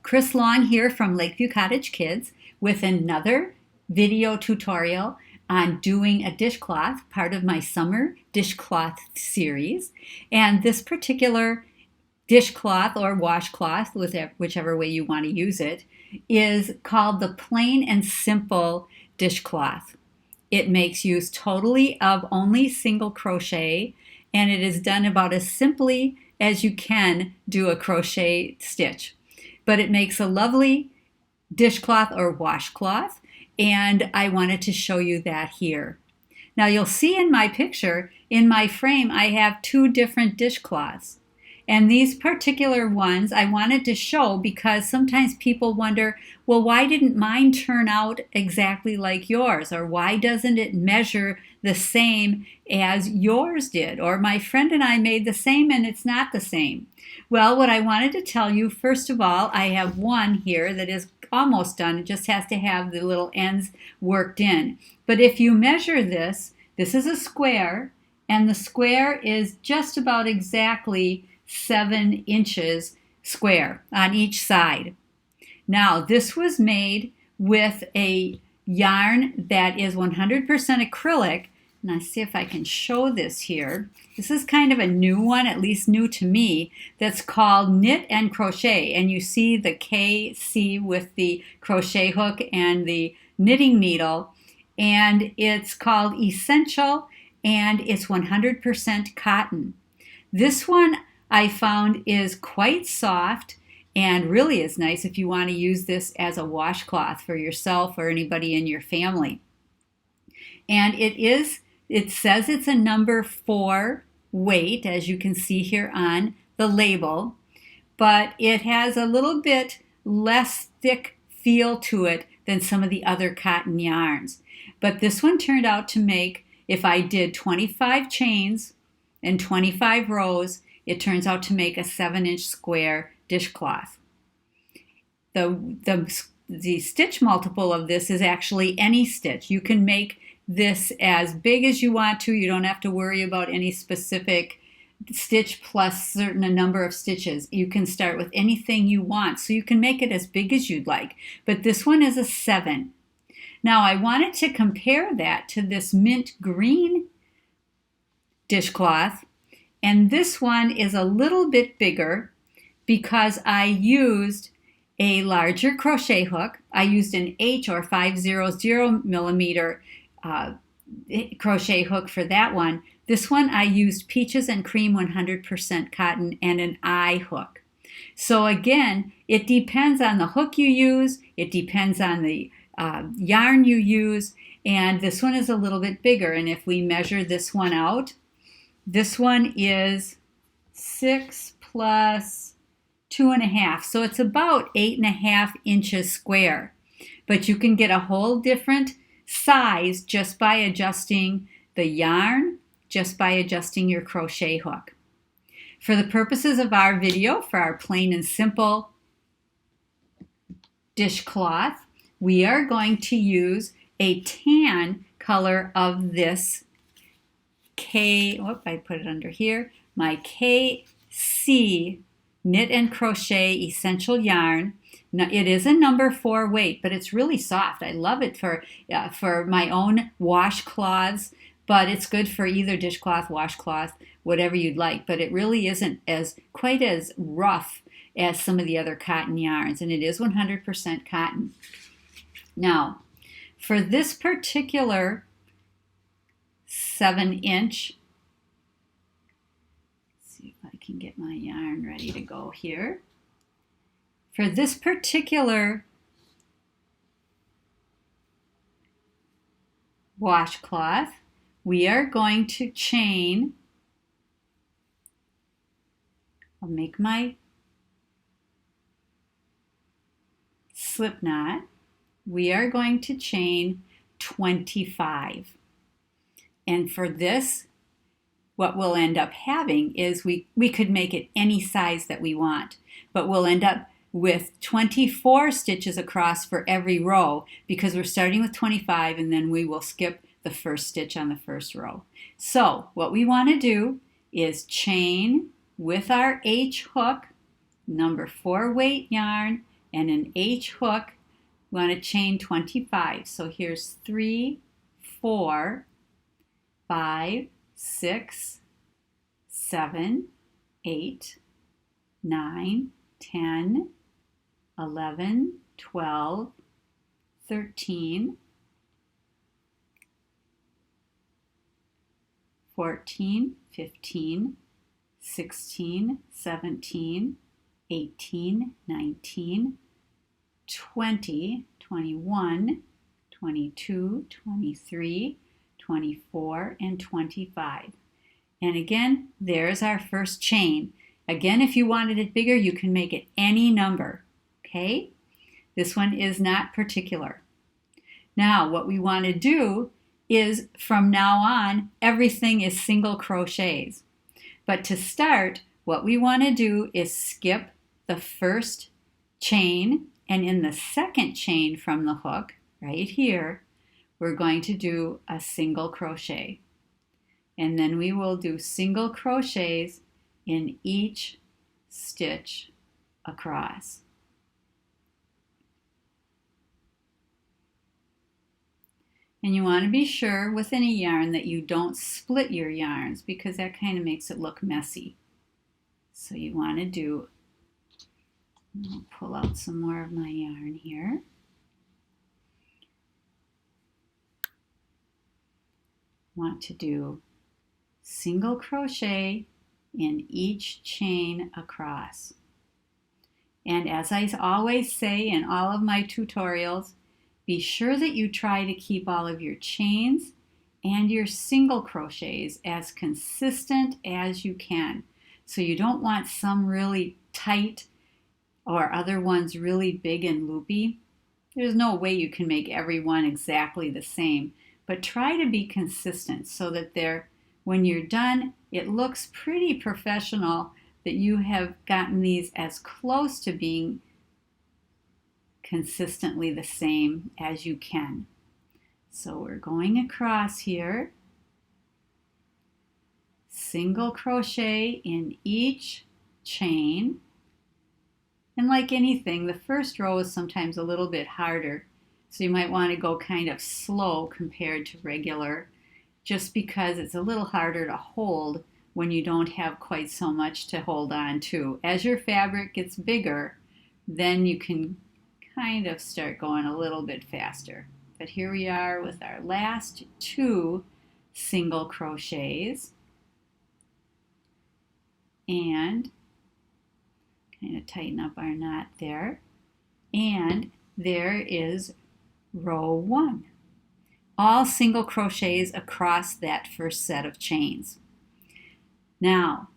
Chris Long here from Lakeview Cottage Kids with another video tutorial on doing a dishcloth, part of my Summer Dishcloth Series. And this particular dishcloth or washcloth, whichever way you want to use it, is called the Plain and Simple Dishcloth. It makes use totally of only single crochet, and it is done about as simply as you can do a crochet stitch. But it makes a lovely dishcloth or washcloth, and I wanted to show you that here. Now you'll see in my picture, in my frame, I have two different dishcloths. And these particular ones I wanted to show because sometimes people wonder, well, why didn't mine turn out exactly like yours? Or why doesn't it measure the same as yours did? Or my friend and I made the same and it's not the same. Well, what I wanted to tell you, first of all, I have one here that is almost done. It just has to have the little ends worked in. But if you measure this, this is a square, and the square is just about exactly 7 inches square on each side. Now, this was made with a yarn that is 100% acrylic. And I see if I can show this here. This is kind of a new one, at least new to me, that's called Knit and Crochet. And you see the KC with the crochet hook and the knitting needle. And it's called Essential, and it's 100% cotton. This one I found is quite soft and really is nice if you want to use this as a washcloth for yourself or anybody in your family. And it says it's a number 4 weight, as you can see here on the label, but it has a little bit less thick feel to it than some of the other cotton yarns. But this one turned out to make, if I did 25 chains and 25 rows, it turns out to make a 7-inch square dishcloth. The stitch multiple of this is actually any stitch. You can make this as big as you want to. You don't have to worry about any specific stitch plus a number of stitches. You can start with anything you want, so you can make it as big as you'd like. But this one is a 7. Now I wanted to compare that to this mint green dishcloth. And this one is a little bit bigger because I used a larger crochet hook. I used an H or 500 millimeter crochet hook for that one. This one I used Peaches and Cream 100% cotton and an I hook. So again, it depends on the hook you use. It depends on the yarn you use. And this one is a little bit bigger. And if we measure this one out, this one is 6 plus 2.5, so it's about 8.5 inches square. But you can get a whole different size just by adjusting the yarn, just by adjusting your crochet hook. For the purposes of our video, for our plain and simple dishcloth, we are going to use a tan color of this I put it under here, my KC Knit and Crochet Essential Yarn. Now, it is a number 4 weight, but it's really soft. I love it for my own washcloths, but it's good for either dishcloth, washcloth, whatever you'd like. But it really isn't quite as rough as some of the other cotton yarns, and it is 100% cotton. Now, for this particular 7-inch. See if I can get my yarn ready to go here. For this particular washcloth, we are going to chain. I'll make my slip knot. We are going to chain 25. And for this, what we'll end up having is we could make it any size that we want, but we'll end up with 24 stitches across for every row because we're starting with 25 and then we will skip the first stitch on the first row. So what we want to do is chain with our H hook, number 4 weight yarn, and an H hook, we want to chain 25. So here's 3, 4, 5, 6, 7, 8, 9, 10, 11, 12, 13, 14, 15, 16, 17, 18, 19, 20, 21, 22, 23, 24, and 25. And again, there's our first chain. Again, if you wanted it bigger, you can make it any number, okay? This one is not particular. Now, what we want to do is from now on, everything is single crochets. But to start, what we want to do is skip the first chain, and in the second chain from the hook, right here, we're going to do a single crochet. And then we will do single crochets in each stitch across. And you want to be sure with any yarn that you don't split your yarns, because that kind of makes it look messy. So you want to do, I'll pull out some more of my yarn here. Want to do single crochet in each chain across. And as I always say in all of my tutorials, be sure that you try to keep all of your chains and your single crochets as consistent as you can. So you don't want some really tight or other ones really big and loopy. There's no way you can make every one exactly the same, but try to be consistent so that when you're done, it looks pretty professional, that you have gotten these as close to being consistently the same as you can. So we're going across here, single crochet in each chain. And like anything, the first row is sometimes a little bit harder, so you might want to go kind of slow compared to regular, just because it's a little harder to hold when you don't have quite so much to hold on to. As your fabric gets bigger, then you can kind of start going a little bit faster. But here we are with our last 2 single crochets, and kind of tighten up our knot there, and there is row 1. All single crochets across that first set of chains. Now,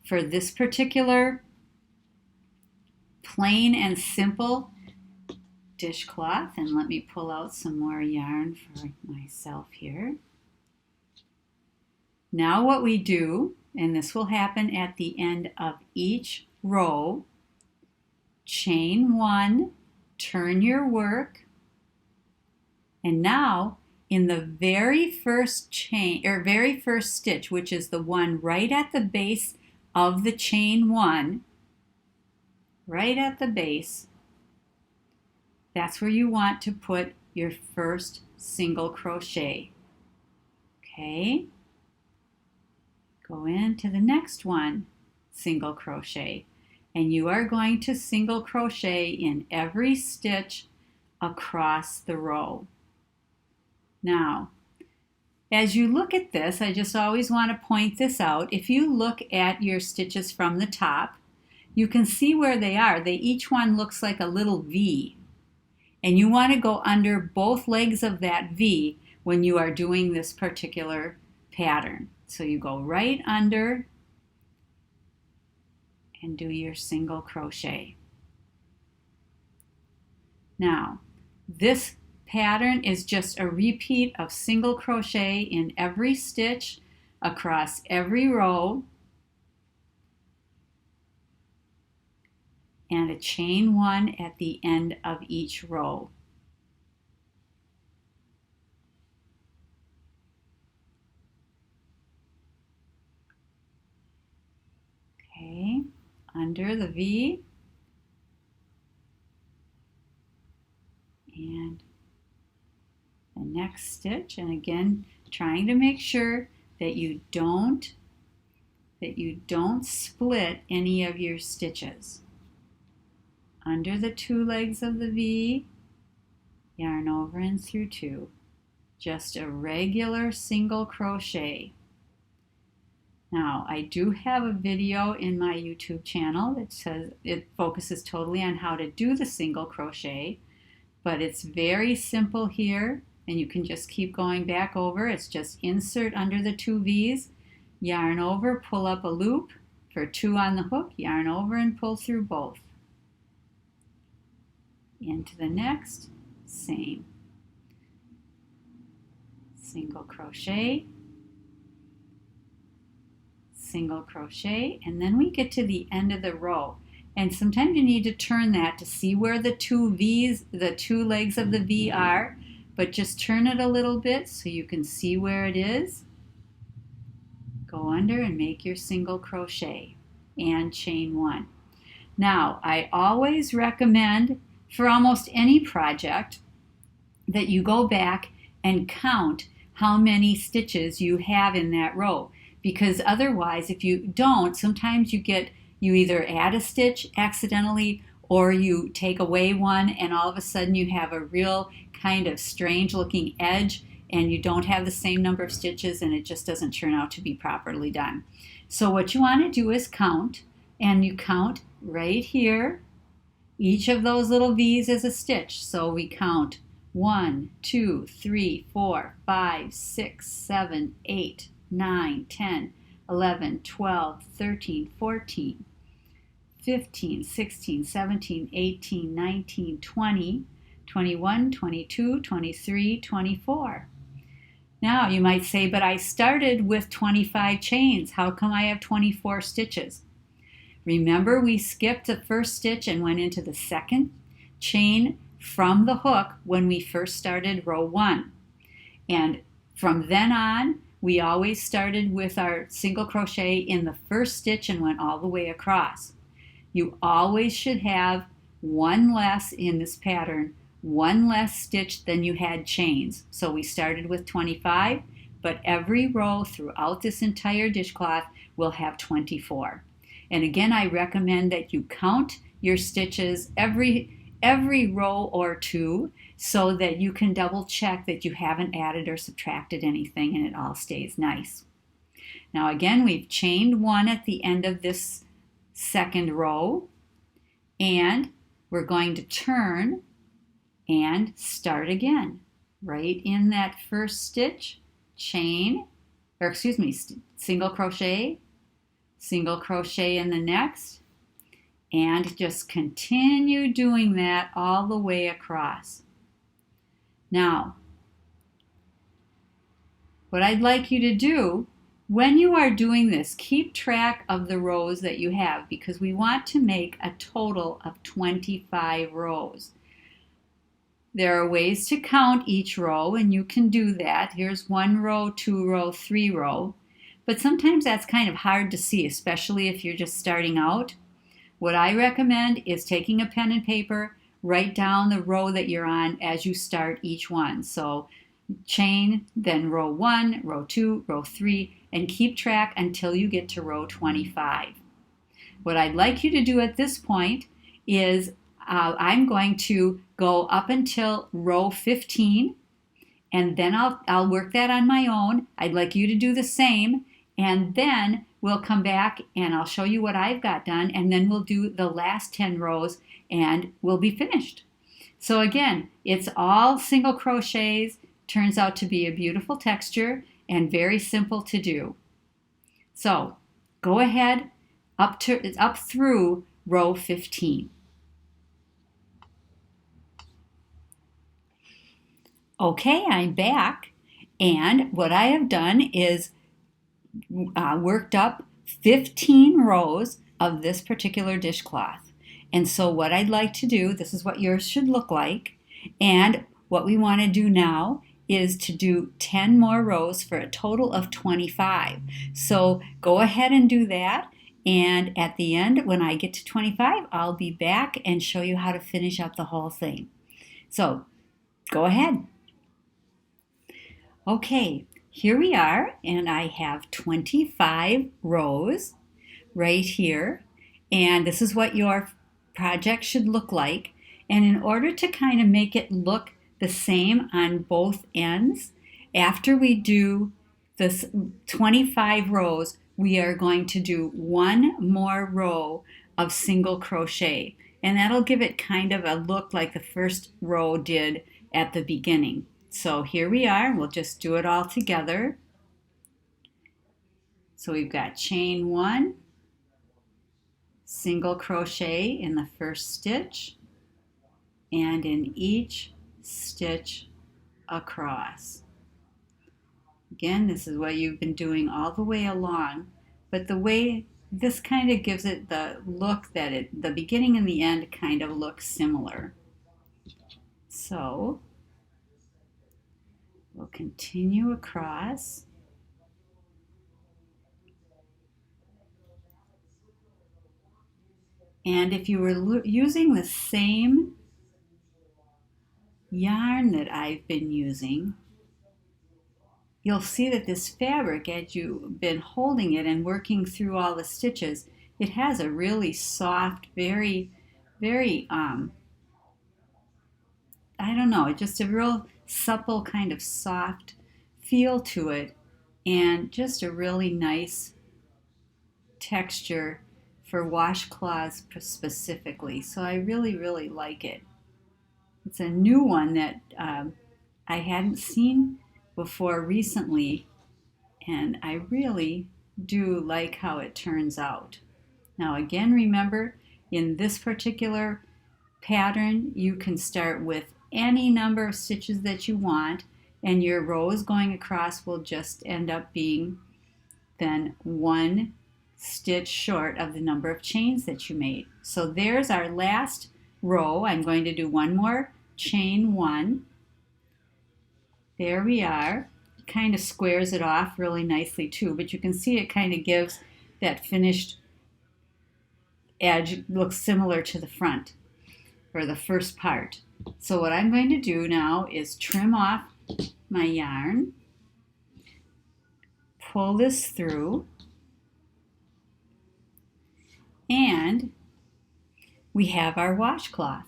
for this particular plain and simple dishcloth, and let me pull out some more yarn for myself here. Now what we do, and this will happen at the end of each row, chain 1, turn your work, and now in the very first chain, or very first stitch, which is the one right at the base of the chain 1, right at the base, that's where you want to put your first single crochet. Okay? Go into the next one, single crochet, and you are going to single crochet in every stitch across the row. Now, as you look at this, I just always want to point this out. If you look at your stitches from the top, you can see where they are. Each one looks like a little V. And you want to go under both legs of that V when you are doing this particular pattern. So you go right under and do your single crochet. Now, this pattern is just a repeat of single crochet in every stitch across every row, and a chain 1 at the end of each row. Okay, under the V, next stitch, and again trying to make sure that you don't split any of your stitches. Under the two legs of the V, yarn over and through two. Just a regular single crochet. Now, I do have a video in my YouTube channel that says it focuses totally on how to do the single crochet, but it's very simple here, and you can just keep going back over. It's just insert under the two V's, yarn over, pull up a loop for 2 on the hook, yarn over and pull through both. Into the next, same. Single crochet, single crochet, and then we get to the end of the row. And sometimes you need to turn that to see where the two V's, the two legs of the V are, but just turn it a little bit so you can see where it is. Go under and make your single crochet and chain 1. Now, I always recommend for almost any project that you go back and count how many stitches you have in that row, because otherwise if you don't, sometimes you either add a stitch accidentally or you take away one and all of a sudden you have a real kind of strange looking edge and you don't have the same number of stitches and it just doesn't turn out to be properly done. So what you want to do is count, and you count right here. Each of those little V's is a stitch, so we count 1, 2, 3, 4, 5, 6, 7, 8, 9, 10, 11, 12, 13, 14, 15, 16, 17, 18, 19, 20, 21, 22, 23, 24. Now you might say, but I started with 25 chains. How come I have 24 stitches? Remember, we skipped the first stitch and went into the second chain from the hook when we first started row 1. And from then on, we always started with our single crochet in the first stitch and went all the way across. You always should have one less in this pattern, one less stitch than you had chains. So we started with 25, but every row throughout this entire dishcloth will have 24. And again, I recommend that you count your stitches every row or two so that you can double check that you haven't added or subtracted anything and it all stays nice. Now again, we've chained 1 at the end of this second row, and we're going to turn and start again. Right in that first stitch, single crochet, single crochet in the next, and just continue doing that all the way across. Now, what I'd like you to do when you are doing this, keep track of the rows that you have, because we want to make a total of 25 rows. There are ways to count each row, and you can do that. Here's 1 row, 2 row, 3 row. But sometimes that's kind of hard to see, especially if you're just starting out. What I recommend is taking a pen and paper, write down the row that you're on as you start each one. So chain, then row 1, row 2, row 3, and keep track until you get to row 25. What I'd like you to do at this point is I'm going to go up until row 15, and then I'll work that on my own. I'd like you to do the same, and then we'll come back and I'll show you what I've got done, and then we'll do the last 10 rows and we'll be finished. So again, it's all single crochets. Turns out to be a beautiful texture and very simple to do. So go ahead up through row 15. Okay, I'm back, and what I have done is worked up 15 rows of this particular dishcloth. And so what I'd like to do, this is what yours should look like, and what we want to do now is to do 10 more rows for a total of 25. So go ahead and do that, and at the end, when I get to 25, I'll be back and show you how to finish up the whole thing. So go ahead. Okay, here we are, and I have 25 rows right here, and this is what your project should look like. And in order to kind of make it look the same on both ends, after we do this 25 rows, we are going to do one more row of single crochet, and that'll give it kind of a look like the first row did at the beginning. So here we are, we'll just do it all together. So we've got chain 1, single crochet in the first stitch, and in each stitch across. Again, this is what you've been doing all the way along, but the way this kind of gives it the look that the beginning and the end kind of look similar. So we'll continue across. And if you were using the same yarn that I've been using, you'll see that this fabric, as you've been holding it and working through all the stitches, it has a really soft, very, I don't know, just a real supple kind of soft feel to it, and just a really nice texture for washcloths specifically. So I really like it. It's a new one that I hadn't seen before recently, and I really do like how it turns out. Now again, remember, in this particular pattern, you can start with any number of stitches that you want, and your rows going across will just end up being then one stitch short of the number of chains that you made. So there's our last row. I'm going to do one more chain 1. There we are. It kind of squares it off really nicely too, but you can see it kind of gives that finished edge looks similar to the front or the first part. So what I'm going to do now is trim off my yarn, pull this through, and we have our washcloth.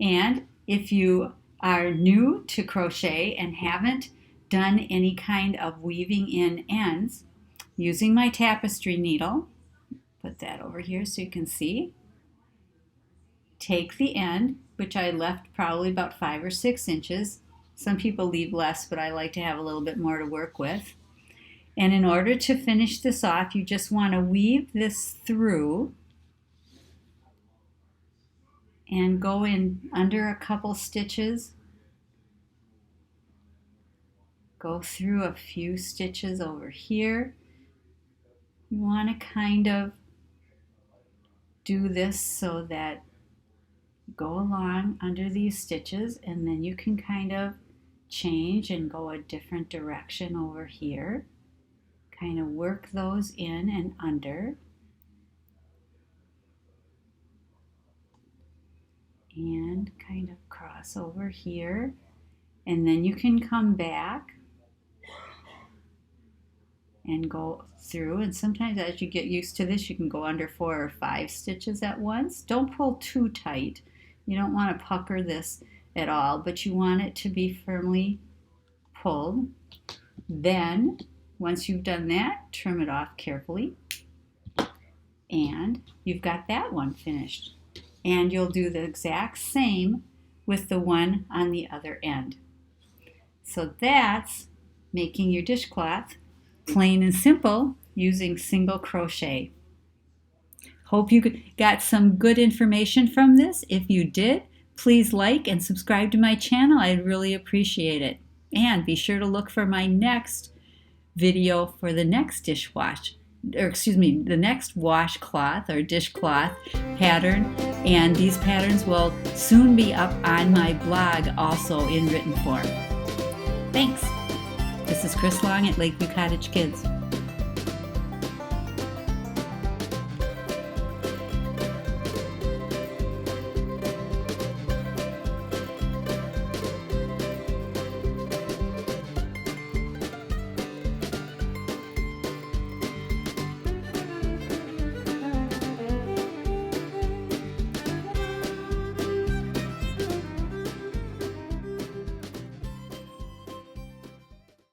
And if you are new to crochet and haven't done any kind of weaving in ends, using my tapestry needle, put that over here so you can see, take the end, which I left probably about 5 or 6 inches. Some people leave less, but I like to have a little bit more to work with. And in order to finish this off, you just want to weave this through and go in under a couple stitches. Go through a few stitches over here. You want to kind of do this so that you go along under these stitches, and then you can kind of change and go a different direction over here. Kind of work those in and under. And kind of cross over here, and then you can come back and go through, and sometimes as you get used to this you can go under 4 or 5 stitches at once. Don't pull too tight. You don't want to pucker this at all, but you want it to be firmly pulled. Then once you've done that, trim it off carefully, and you've got that one finished. And you'll do the exact same with the one on the other end. So that's making your dishcloth plain and simple using single crochet. Hope you got some good information from this. If you did, please like and subscribe to my channel. I'd really appreciate it. And be sure to look for my next video for the next the next washcloth or dishcloth pattern, and these patterns will soon be up on my blog also in written form. Thanks. This is Chris Long at Lakeview Cottage Kids.